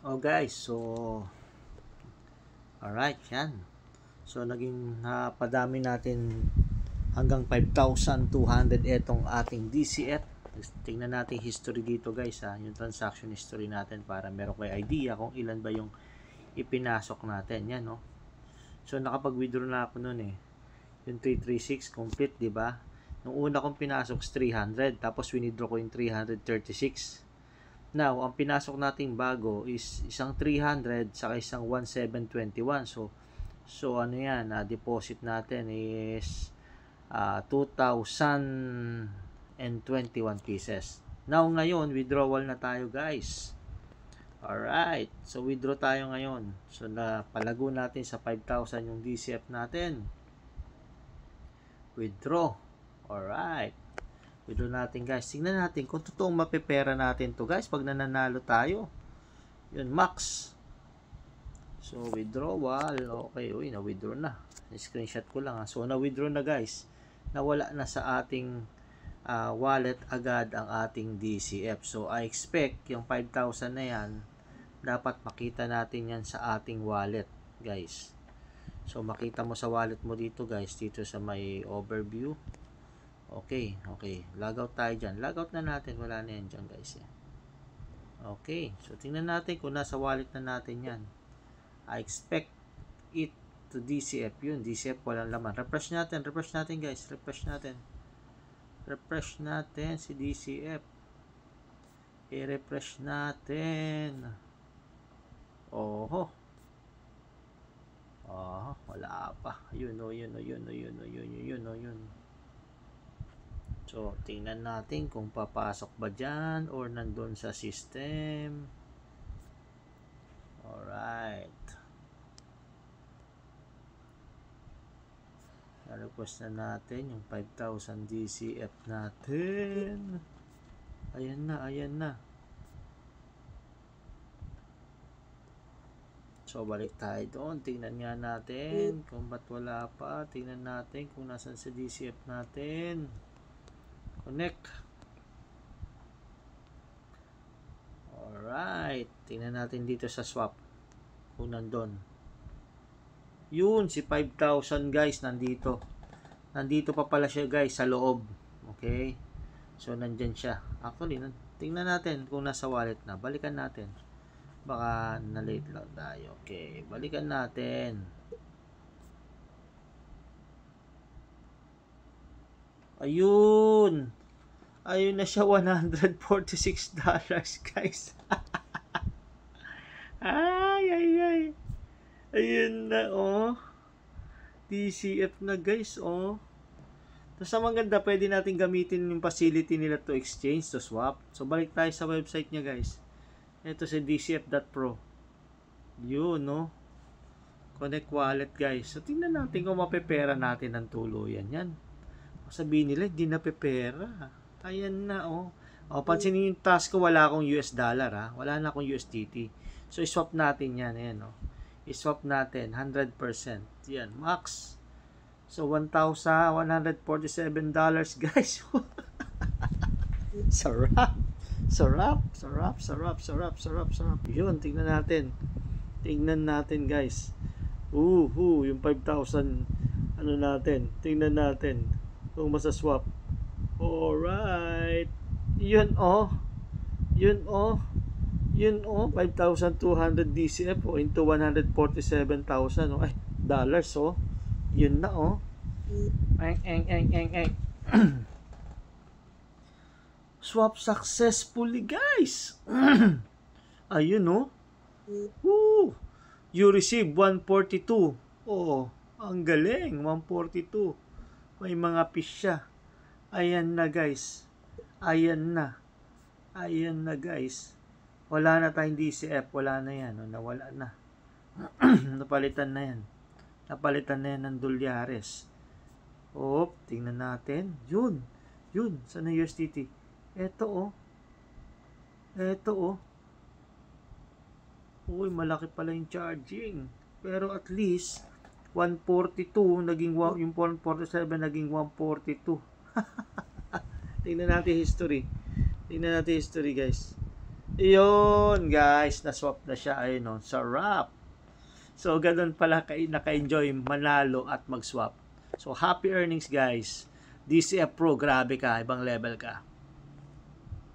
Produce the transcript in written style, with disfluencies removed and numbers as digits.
Oh guys, so alright, yan. So naging napadami natin hanggang 5,200 etong ating DCF. Tingnan natin history dito guys yung transaction history natin para meron kayo idea kung ilan ba yung ipinasok natin. Yan no. So nakapag-withdraw na ako noon Yung 336 complete, 'di ba? Nung una kong pinasok is 300, tapos withdraw ko yung 336. Now, ang pinasok nating bago is isang 300 saka isang 1721. So ano yan, deposit natin is 2,021 pieces. Now, ngayon, withdrawal na tayo guys. Alright, so withdraw tayo ngayon. So, napalago natin sa 5,000 yung DCF natin. Withdraw. Alright. Withdraw natin guys. Tingnan natin kung totoong mapepera natin to guys pag nananalo tayo. Yun, max. So, withdrawal. Okay, uy, na-withdraw na. Screenshot ko lang So, na-withdraw na guys. Nawala na sa ating wallet agad ang ating DCF. So, I expect yung 5,000 na yan, dapat makita natin yan sa ating wallet guys. So, makita mo sa wallet mo dito guys, dito sa may overview. Okay. Logout tayo dyan. Logout na natin. Wala na yan dyan guys. Okay. So, tingnan natin kung nasa wallet na natin yan. I expect it to DCF. Yun, DCF walang laman. Refresh natin guys. Refresh natin si DCF. I-refresh natin. Wala pa. Yun. So, tingnan natin kung papasok ba dyan or nandun sa system. Alright. Na-request na natin yung 5,000 DCF natin. Ayan na. So, balik tayo doon. Tingnan nga natin kung ba't wala pa. Tingnan natin kung nasan sa DCF natin. Connect. Alright. Tingnan natin dito sa swap. Kung nandun. Yun, si 5,000 guys, nandito. Nandito pa pala siya guys, sa loob. Okay. So, nandyan siya. Actually, tingnan natin kung nasa wallet na. Balikan natin. Baka na-late lang tayo. Okay. Balikan natin. Ayun na siya, $146 guys. ay ayun na DCF na guys Tapos ang maganda, pwede natin gamitin yung facility nila to exchange, to swap. So balik tayo sa website niya guys. Ito si dcf.pro. Yun Connect wallet guys. So tingnan natin kung mapepera natin ng tuluyan yan. Sabihin nila, hindi na pepera. Ayan na, pansinin yung task ko, wala akong US dollar, Wala na akong USDT. So, iswap natin yan, ayan, Iswap natin, 100%. Yan, max. So, $1,147, guys. Sarap. Yun, tingnan natin, guys. Yung 5,000, natin. Tingnan natin. Kung masaswap. Alright. Yun 5,200 DCF into 147,000 ay dollars Yun na Swap successfully guys. Ayun Woo! You receive 142. Ang galing, 142. May mga fish siya. Ayan na guys. Ayan na guys. Wala na tayong DCF. Wala na yan. Nawala na. Napalitan na yan ng dolyares. Tingnan natin. Yun. Saan na USDT? Ito Uy, malaki pala yung charging. Pero at least 142 naging yung 147 naging 142. Tingnan natin history guys. Yun, guys, na-swap na siya. Ayun, no? Sarap. So, ganun pala naka-enjoy manalo at mag-swap. So, happy earnings, guys. DCF Pro, grabe ka. Ibang level ka.